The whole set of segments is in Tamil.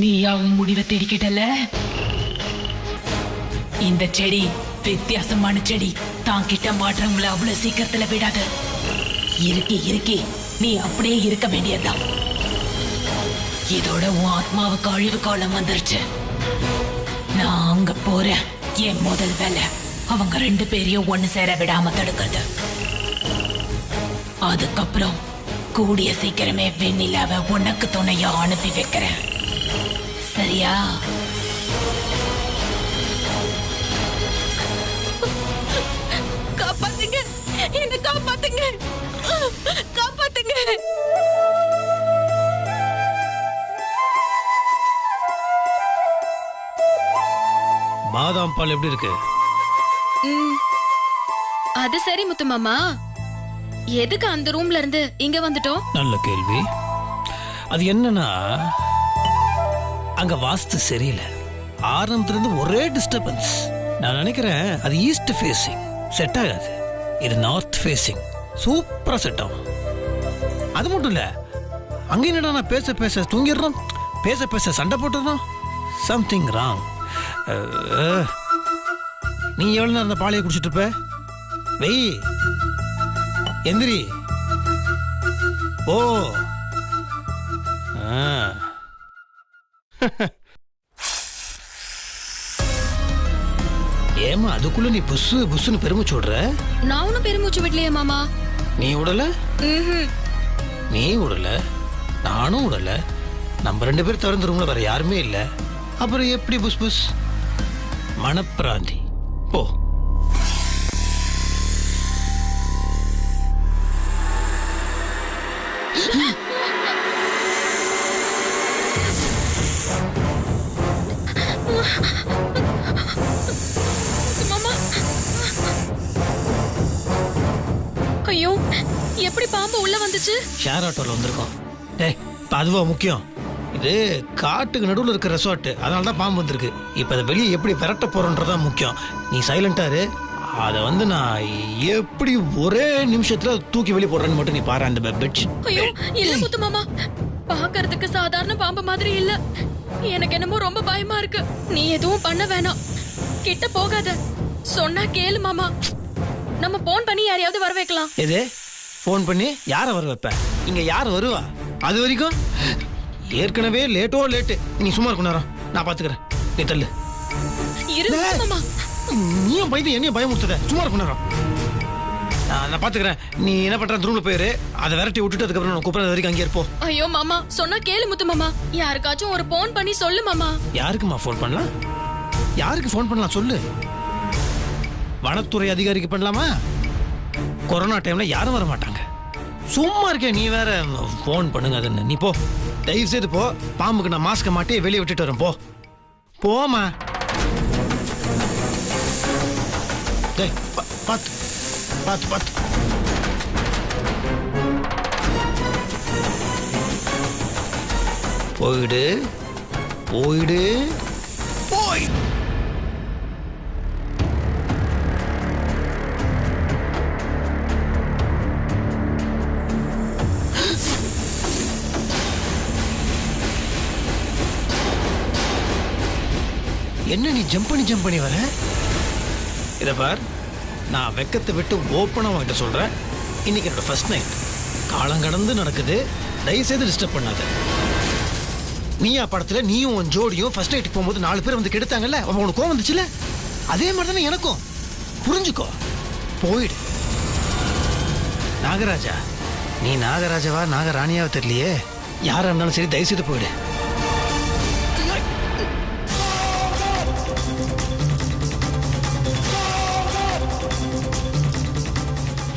நீ அவன் முடிவை தேடிக்கிட்டல. இந்த செடி வித்தியாசமான செடி. தான் கிட்ட மாற்றவங்கள அவ்வளவு சீக்கிரத்துல விடாது. இருக்கி நீ அப்படியே இருக்க வேண்டியதுதான். இதோட உன் ஆத்மாவுக்கு அழிவு காலம் வந்துருச்சு. நான் அங்க போறேன். என் முதல் வேலை அவங்க 2 பேரையும் ஒண்ணு சேர விடாம தடுக்கிறது. அதுக்கப்புறம் கூடிய சீக்கிரமே வெண்ணிலாவை உனக்கு துணையா அனுப்பி வைக்கிறேன். சரியா? காப்பாத்துங்க, என்ன காப்பாத்துங்க, காப்பாத்துங்க. பாதாம் பால் எப்படி இருக்கு? அது சரி முத்து மாமா, எதுக்கு அந்த ரூம்ல இருந்து இங்க வந்துட்டோம்? நல்ல கேள்வி. அது என்னன்னா, அங்க வாஸ்து சரியில்லை. ஆரம்பத்திலிருந்து ஒரே டிஸ்டர்பன்ஸ். நான் நினைக்கிறேன் அது ஈஸ்ட் ஃபேசிங், செட் ஆகாது. இது நார்த் ஃபேசிங், சூப்பரா செட் ஆகும். அது மட்டும் இல்ல, அங்க என்னடா நான் பேச பேச தூங்கிடுறோம், பேச பேச சண்டை போட்டுறோம். Something wrong. நீ எவ்வளவு நேரம் அந்த பாலையை குடிச்சிட்டு இருப்ப? வெய், எந்திரி. ஓ, ஏமா அதுக்குள்ள நீ புசு புசுன்னு பெருமூச்சு விடுற? நான் ஒன்னும் பெருமூச்சு விடலையே மாமா. நீ விடல? நீ விடல, நானும் விடல. நம்ம 2 பேர் திறந்த ரூம்ல வேற யாருமே இல்ல. அப்புறம் எப்படி புஸ் புஸ்? மனப்பிராந்தி. போ. மாமா, ஐயோ, எப்படி பாம்பு உள்ள வந்துச்சு? ஷேர் ஆட்டோல வந்திருக்கோம். டேய், அதுவா முக்கியம். இது காட்டுக்கு நடுவில் இருக்கிற ரெசார்ட், அதனால தான் பாம்பு வந்திருக்கு. இப்போ அதை வெளியே எப்படி விரட்ட போறோன்றதான் முக்கியம். நீ சைலண்டா இரு. அதை நான் எப்படி ஒரே நிமிஷத்துல தூக்கி வெளியே போடுறேன்னு மட்டும் நீ பாரு. அந்த பெட்ஷீட். ஐயோ இல்ல முத்து மாமா, பாக்குறதுக்கு சாதாரண பாம்பு மாதிரி இல்ல. எனக்கு என்னமோ ரொம்ப பயமா இருக்கு. நீ எதுவும் பண்ண வேணாம், கிட்ட போகாத. சொன்னா கேளு மாமா. நம்ம போன் பண்ணி யாரையாவது வர வைக்கலாம். எது? போன் பண்ணி யார வர வைப்ப? இங்க யார் வருவா? அது வரைக்கும் ஏற்கனவே லேட்டோ லேட்டு. நீ சும்மா இருக்க நேரம், நான் பாத்துக்கிறேன். நீ தள்ளு. மாமா, நீயும் பயந்து என்னையும் பயமுறுத்துத. சும்மா இருக்க நேரம், நான் பாத்துக்கிறேன். நீ என்ன பண்ற? ரூம்ல போயிரு. அதை விரட்டி விட்டுட்டு அதுக்கப்புறம் நான் கூப்பிடுறது வரைக்கும் அங்கே இருப்போம். ஐயோ மாமா, சொன்னா கேளு முத்து மாமா. யாருக்காச்சும் ஒரு போன் பண்ணி சொல்லு மாமா. யாருக்குமா போன் பண்ணலாம்? யாருக்கு போன் பண்ணலாம் சொல்லு? வனத்துறை அதிகாரிக்கு பண்ணலாமா? கொரோனா டைம்ல யாரும் வர மாட்டாங்க. சும்மா இருக்கே நீ வேற போன் பண்ணுங்க. அதுன்னு நீ போ, தயவு செய்து போ. பாம்புக்கு நான் மாஸ்க மாட்டி வெளியே விட்டுட்டு வரேன். போ போமா. டேய், பாத்து பாத்து பாத்து. போயிடு போயிடு போய். என்ன நீ ஜம்ப் பண்ணி வர? இத பார், நான் வெக்கத்தை விட்டு ஓப்பனா உன்கிட்ட சொல்றேன். இன்னைக்கு என்னோட ஃபர்ஸ்ட் நைட். காலம் கடந்து நடக்குது. தயவுசெய்து டிஸ்டர்ப் பண்ணாத. நீயா படத்துல நீயும் உன் ஜோடியும் ஃபர்ஸ்ட் நைட்டுக்கு போகும்போது 4 பேர் வந்து கெடுத்தாங்கல்ல, உனக்கு கோவம் வந்துச்சுல? அதே மாதிரி தானே எனக்கும். புரிஞ்சுக்கோ, போயிடு. நாகராஜா, நீ நாகராஜாவா நாகராணியாவா தெரியலையே. யாரா இருந்தாலும் சரி, தயவுசெய்து போயிடு.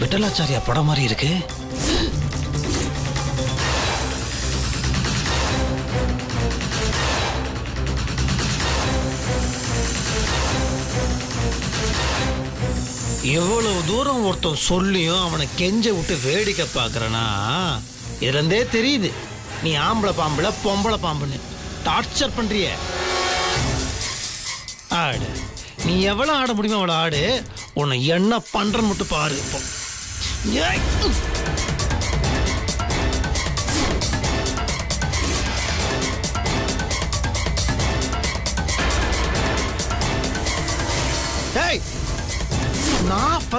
விட்டலாச்சாரியா படம் மாதிரி இருக்கு. எவ்வளவு தூரம் ஒருத்தன் சொல்லியும் அவனை கெஞ்ச விட்டு வேடிக்கை பார்க்கறனா, இதுல இருந்தே தெரியுது நீ ஆம்பளை பாம்புல பொம்பளை பாம்புன்னு டார்ச்சர் பண்றிய. ஆடு, நீ எவ்வளவு ஆட முடியுமோ அவ்வளவு ஆடு. உன்னை என்ன பண்ற மட்டும் பாரு. இப்போ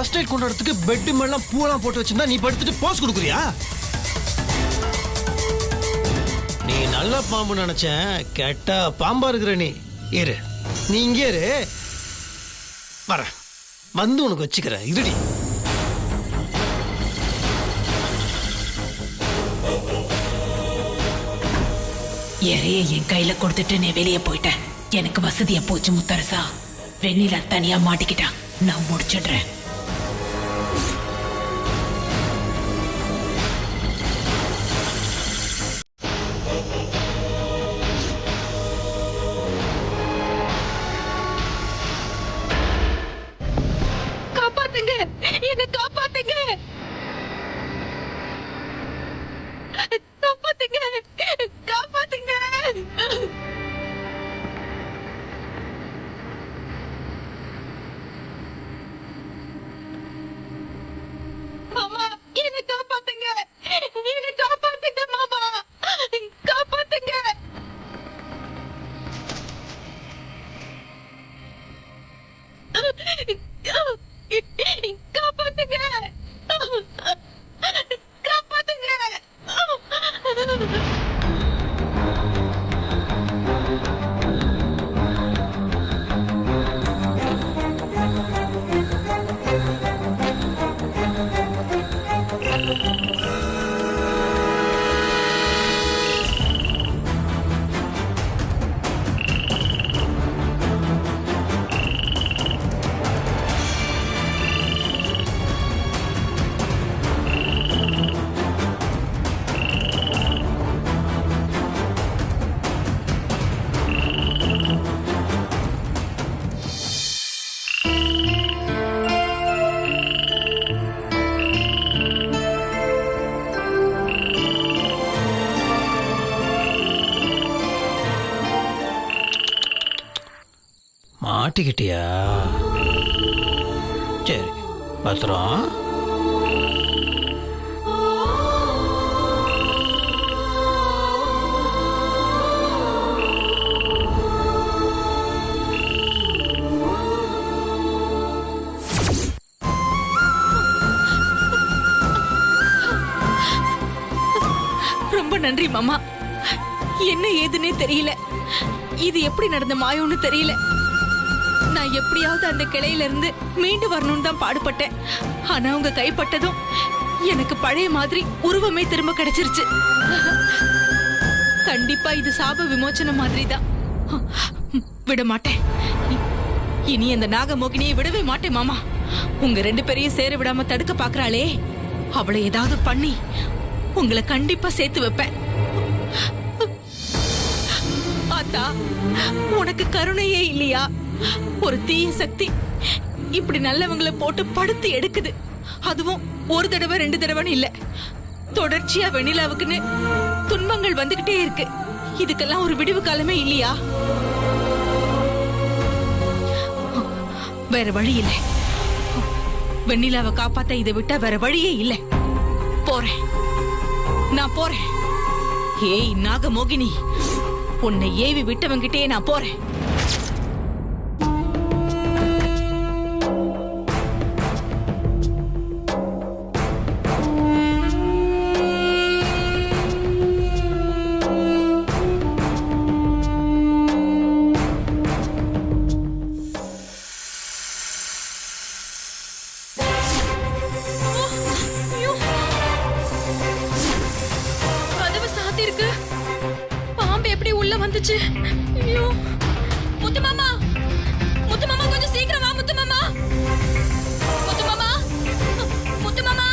ஃபர்ஸ்ட் நைட் கொண்டாடுறதுக்கு பெட் மேலாம் பூவெல்லாம் போட்டு வச்சிருந்தா நீ படுத்துட்டு போஸ் கொடுக்குறியா? நீ நல்ல பாம்பு நினைச்சேன், கெட்ட பாம்பா இருக்கிற நீ. இரு, நீ இங்கே இரு, வர வந்து உனக்கு வச்சுக்கிற. இருடி. இறைய என் கையில கொடுத்துட்டு நீ வெளியே போயிட்ட. எனக்கு வசதியா போச்சு முத்தரசா. வெண்ணிலா தனியா மாட்டிக்கிட்டா, நான் முடிச்சிடுறேன். காப்பாத்துங்க, என்ன காப்பாத்துங்க, காப்பாத்துங்க, காப்பாத்துங்க. மாமா, என்ன காப்பாத்துங்க, என்ன காப்பாத்துங்க மாமா, காப்பாத்துங்க. காப்பாத்துங்க, காப்பாத்துங்க. மாட்டிக்கிட்டியா? சரி, பத்திரம். ரொம்ப நன்றி மாமா. என்ன ஏதுன்னே தெரியல, இது எப்படி நடந்த மாயம்னு தெரியல. நான் எப்படியாவது அந்த கிளையில இருந்து மீண்டு வரணும்னு தான் பாடுபட்டேன். ஆனா உங்க கைப்பட்டதும் எனக்கு பழைய மாதிரி உருவமே திரும்ப கிடைச்சிருச்சு. கண்டிப்பா இது சாப விமோச்சனம் மாதிரி தான். விட மாட்டேன், இனி அந்த நாகமோகினியை விடவே மாட்டேன் மாமா. உங்க 2 பேரையும் சேர விடாம தடுக்க பாக்குறாளே, அவளை ஏதாவது பண்ணி உங்களை கண்டிப்பா சேர்த்து வைப்பேன். ஆத்தா, உனக்கு கருணையே இல்லையா? ஒரு தீய சக்தி இப்படி நல்லவங்களை போட்டு படுத்து எடுக்குது. அதுவும் 1 தடவை 2 தடவைன்னு இல்ல, தொடர்ச்சியா வெண்ணிலாவுக்குன்னு துன்பங்கள் வந்துகிட்டே இருக்கு. இதுக்கெல்லாம் ஒரு விடிவு காலமே இல்லையா? வேற வழி இல்லை. வெண்ணிலாவை காப்பாத்த இதை விட்டா வேற வழியே இல்லை. போறேன், நான் போறேன். ஏய் நாகமோகினி, உன்னை ஏவி விட்டவங்கிட்டே நான் போறேன். வந்துச்சு. ஐயோ முத்து மாமா, முத்து மாமா கொஞ்சம் சீக்கிரம் வா. முத்து மாமா, முத்து மாமா, முத்து மாமா.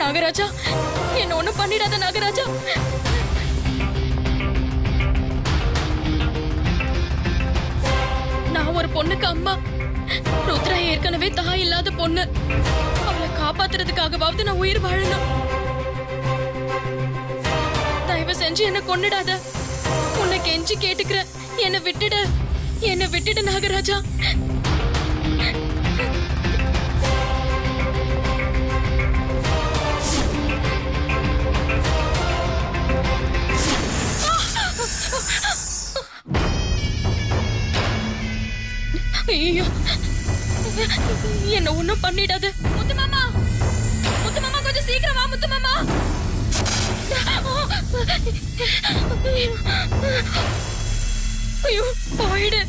நாகராஜா, என்ன ஒண்ணும் பண்ணிடாத நாகராஜா. ஒரு பொண்ணுக்கு அம்மா. ருத்ரா ஏற்கனவே தாய் இல்லாத பொண்ணு. அவளை காப்பாத்துறதுக்காகவாவது நான் உயிர் வாழணும். தயவு செஞ்சு என்ன கொன்னுடாத. உன்னை கெஞ்சி கேட்டுக்கிறேன், என்ன விட்டுடு, என்ன விட்டுடு நாகராஜா. என்ன ஒண்ணும் பண்ணிடாது. முத்து மாமா, முத்து மாமா, கொஞ்சம் சீக்கிரம் வா முத்து மாமா. ஐயோ, போயிடு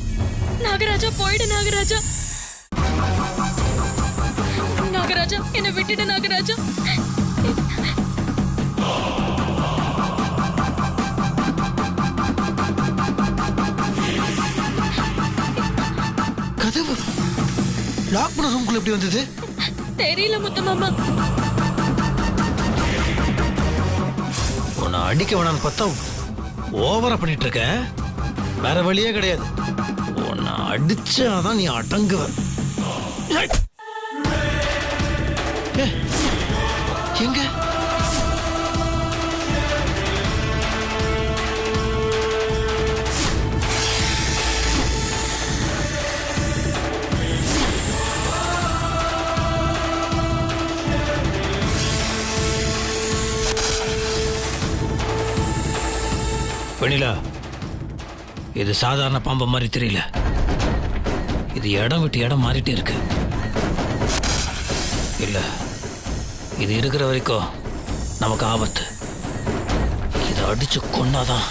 நாகராஜா, போயிடு நாகராஜா. நாகராஜா, என்ன விட்டுடு நாகராஜா. கதவு லாக் பண்ண ரூம்குள்ள எப்படி வந்தது? தெரியல முத்து மாமா. உன்னை அடிக்க வேணான்னு பார்த்தா ஓவரா பண்ணிட்டு இருக்க. வேற வழியே கிடையாது. உன்னை அடிச்சாதான் நீ அடங்குவ. எங்க வெண்ணிலா, இது சாதாரண பாம்பு மாதிரி தெரியல. இது இடம் விட்டு இடம் மாறிட்டே இருக்கு. இல்ல, இது இருக்கிற வரைக்கும் நமக்கு ஆபத்து. இதை அடிச்சு கொன்னாதான்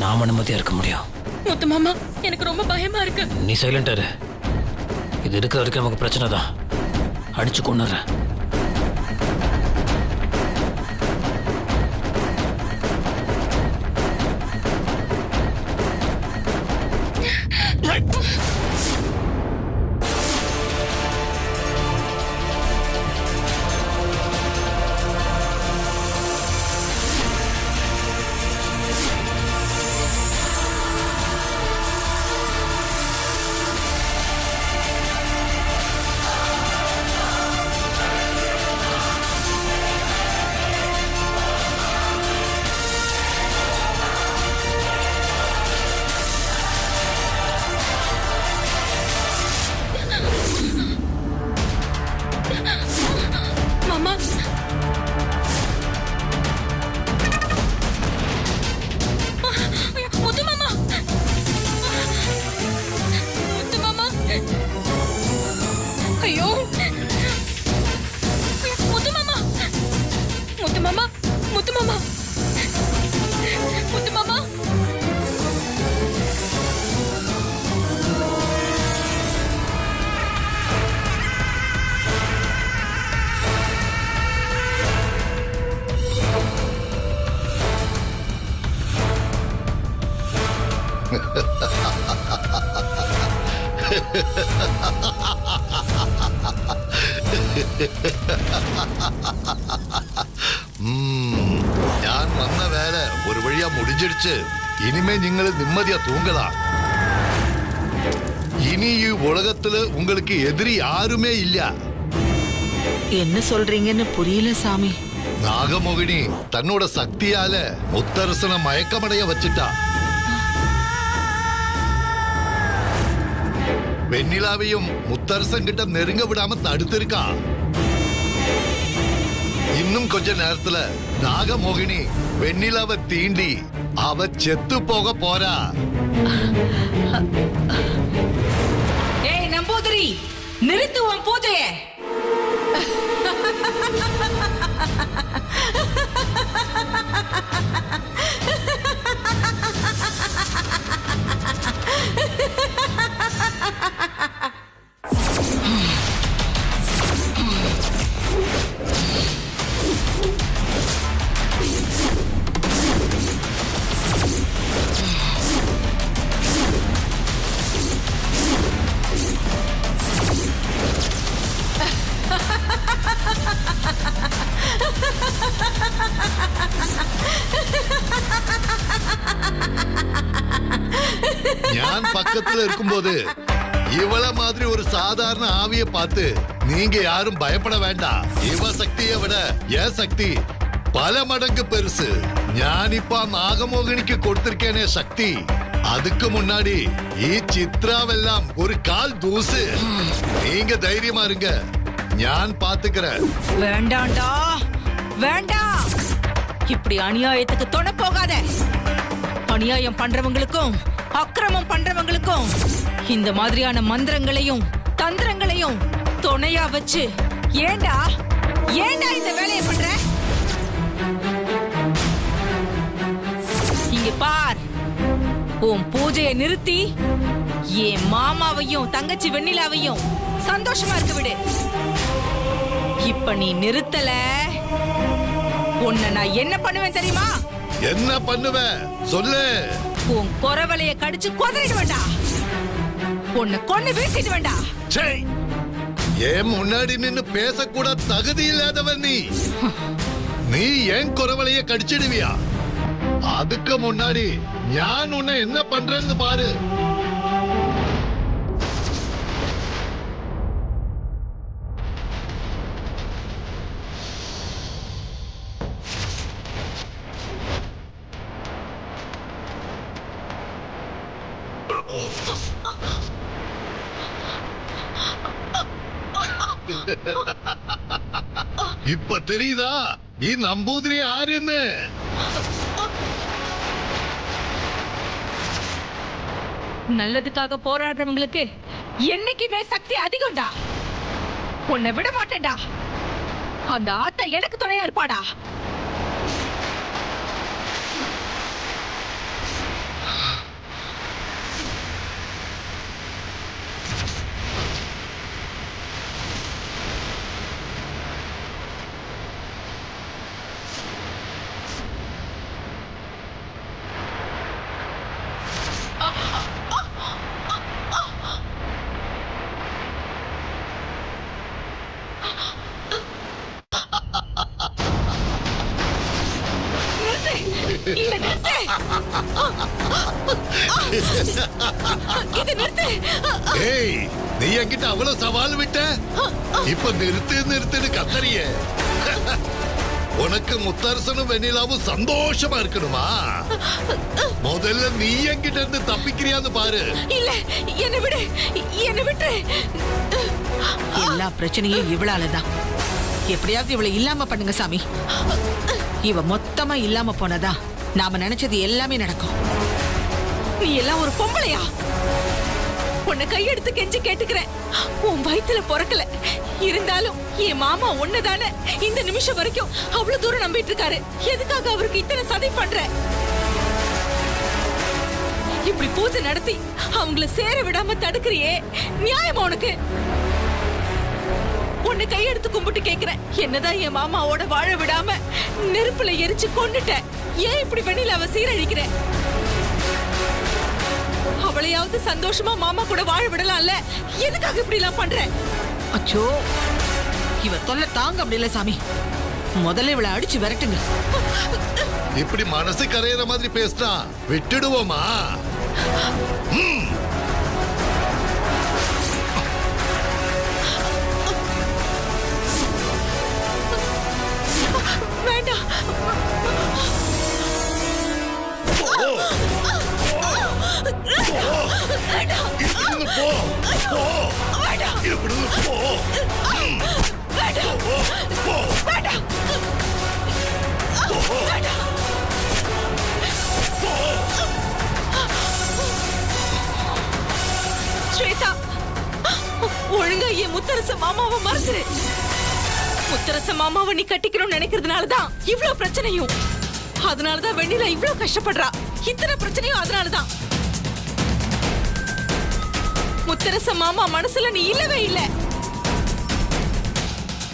நாம நிம்மதியா இருக்க முடியும். முத்து மாமா, எனக்கு ரொம்ப பயமா இருக்கு. நீ சைலண்டா இரு. இது இருக்கிற வரைக்கும் நமக்கு பிரச்சனை தான். அடிச்சு கொன்னுறேன். ഞാൻ വന്ന വേല ഒരു വഴിയാ മുടിഞ്ഞിടിച്ച് ഇനിമേ നിങ്ങൾ നിമ്മതിയാ തൂങ്ങലാം. இனி உலகத்துல உங்களுக்கு எதிரி யாருமே இல்ல. என்ன சொல்றீங்கன்னு புரியல சாமி. நாகமோகினி தன்னோட சக்தியால முத்தரசனை மயக்கமடைய வச்சுட்டா. வெண்ணிலாவையும் முத்தரசன் கிட்ட நெருங்க விடாம தடுத்திருக்கா. இன்னும் கொஞ்ச நேரத்துல நாகமோகினி வெண்ணிலாவை தீண்டி அவ செத்து போக போறா. ஏய் நம்பூதிரி, நிறுத்து உன் பூஜைய. ഞാൻ പക്കത്തിൽ இருக்கும்போது இவள மாதிரி ஒரு சாதாரண ஆவிய பார்த்து நீங்க யாரும் பயப்பட வேண்டாம். இவ சக்தியை விட என் சக்தி பல மடங்கு பெருசு. ഞാൻ இப்ப நாகமோகினிக்கு கொடுத்திருக்கேனே சக்தி, அதுக்கு முன்னாடி சித்ராவெல்லாம் ஒரு கால் தூசு. நீங்க தைரியமா இருங்க, நான் பாத்துக்கிறேன். வேண்டாண்டா, வேண்டாம். இப்படி அநியாயத்துக்கு தொட போகாத. அநியாயம் பண்றவங்களுக்கும் அக்கிரமம் பண்றவங்களுக்கும் இந்த மாதிரியான மந்திரங்களையும் தந்திரங்களையும் துணையா வச்சு ஏண்டா ஏண்டா இந்த வேலையை பண்ற? இங்க பார், உன் பூஜையை நிறுத்தி என் மாமாவையும் தங்கச்சி வெண்ணிலாவையும் சந்தோஷமா இருக்க விடு. இப்ப நீ நிறுத்தல, உன்னை நான் என்ன பண்ணுவேன் தெரியுமா? என்ன பண்ணுவ சொல்லு. உன் குறவலைய கடிச்சு கொதறிடு வேண்டா, உன்னை கொன்னு வீசிட்டு வேண்டா. ஏன் முன்னாடி நின்னு பேசக்கூட தகுதி இல்லாதவன் நீ. நீ ஏன் குறவலைய கடிச்சிடுவியா? அதுக்கு முன்னாடி நான் உன்னை என்ன பண்றேன்னு பாரு. இப்ப தெரியுதா நீ நம்பூதிரி யாருன்னு? நல்லதுக்காக போராடுறவங்களுக்கு என்னைக்குமே சக்தி அதிகம்டா. உன்னை விட மாட்டேன்டா. அந்த ஆத்தா எனக்கு துணையா இருப்பாடா. நீ என்கிட்ட அவ்வளவு சவால் விட்ட, இப்ப நிறுத்து நிறுத்துன்னு கத்தறிய. உனக்கு முத்தரசனும் வெண்ணிலாவும் சந்தோஷமா இருக்கணுமா? முதல்ல நீ என்கிட்ட இருந்து தப்பிக்கிறியான்னு பாரு. இல்ல, என்ன விடு, என்ன விட்டு. எல்லா பிரச்சனையும் இவளாலதான். எப்படியாவது இவளை இல்லாம பண்ணுங்க சாமி. இவ மொத்தமா இல்லாம போனதா நாம நினைச்சது எல்லாமே நடக்கும். நீ எல்லாம் ஒரு பொம்பளையா? உன்னை கையெடுத்து கெஞ்சி கேட்டுக்கிறேன். உன் வயித்துல பிறக்கல, இருந்தாலும் என் மாமா ஒண்ணுதானே இந்த நிமிஷம் வரைக்கும் அவ்வளவு தூரம் நம்பிட்டு இருக்காரு. எதுக்காக அவருக்கு இத்தனை சதை பண்ற? இப்படி பூஜை நடத்தி அவங்கள சேர விடாம தடுக்கிறியே, நியாயமா உனக்கு? உன்னை கையெடுத்து கும்பிட்டு கேக்குறேன், என்னதான் என் மாமாவோட வாழ விடாம நெருப்புல எரிச்சு கொண்டுட்ட? ஏன் இப்படி வெண்ணிலாவை சீரழிக்கிற? அவளையாவது சந்தோஷமா மாமா கூட வாழ விடலாம்ல, எதுக்காக இப்படி எல்லாம் பண்ற? அச்சோ, இவ தொல்லை தாங்க முடியல சாமி. முதல்ல இவளை அடிச்சு விரட்டுங்க. இப்படி மனசு கரையிற மாதிரி பேசினா விட்டுடுவோமா? வேண்டாம். ஸ்வேதா, ஒழுங்கா என் முத்தரச மாமாவை மறந்துரு. முத்தரச மாமாவை நீ கட்டிக்கணும்னு நினைக்கிறதுனாலதான் இவ்வளவு பிரச்சனையும். அதனாலதான் வெண்ணிலா இவ்வளவு கஷ்டப்படுறா. இத்தனை பிரச்சனையும் அதனாலதான். முத்தரச மாமா மனசுல நீ இல்லவே இல்ல.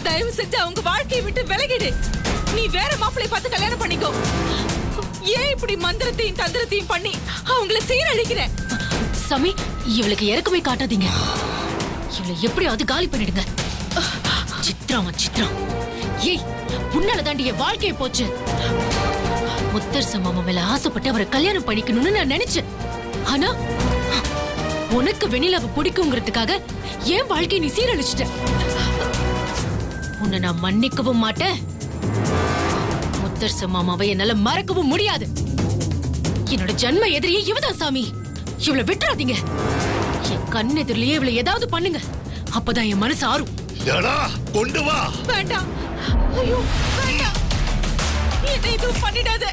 தயவு செஞ்சு அவங்க வாழ்க்கையை விட்டு விலகிடு. நீ வேற மாப்பிள்ளை பார்த்து கல்யாணம் பண்ணிக்கோ. ஏன் இப்படி மந்திரத்தையும் தந்திரத்தையும் பண்ணி அவங்கள சீரழிக்கிற? சாமி, இவளுக்கு இறக்கமே காட்டாதீங்க. இவளை எப்படியாவது காலி பண்ணிடுங்க. சித்ரா, ஏய், உன்னால தாண்டி என் வாழ்க்கையை போச்சு. முத்தரச மாமா மேல ஆசைப்பட்டு அவரை கல்யாணம் பண்ணிக்கணும்னு நான் நினைச்சேன். ஆனா உனக்கு வெண்ணிலாவை பிடிக்குங்கிறதுக்காக என் வாழ்க்கையை நீ சீரழிச்சிட்ட. உன்னை நான் மன்னிக்கவும் மாட்டேன். முத்தரச மாமாவை என்னால மறக்கவும் முடியாது. என்னோட ஜன்ம எதிரியே இவதான் சாமி. இவளை விட்டுறாதீங்க. என் கண் எதிரிலேயே இவளை ஏதாவது பண்ணுங்க. அப்பதான் என் மனசு ஆறும். கொண்டு வா. வேண்டாம், ஐயோ வேண்டாம், என்னை எதுவும் பண்ணிடாத.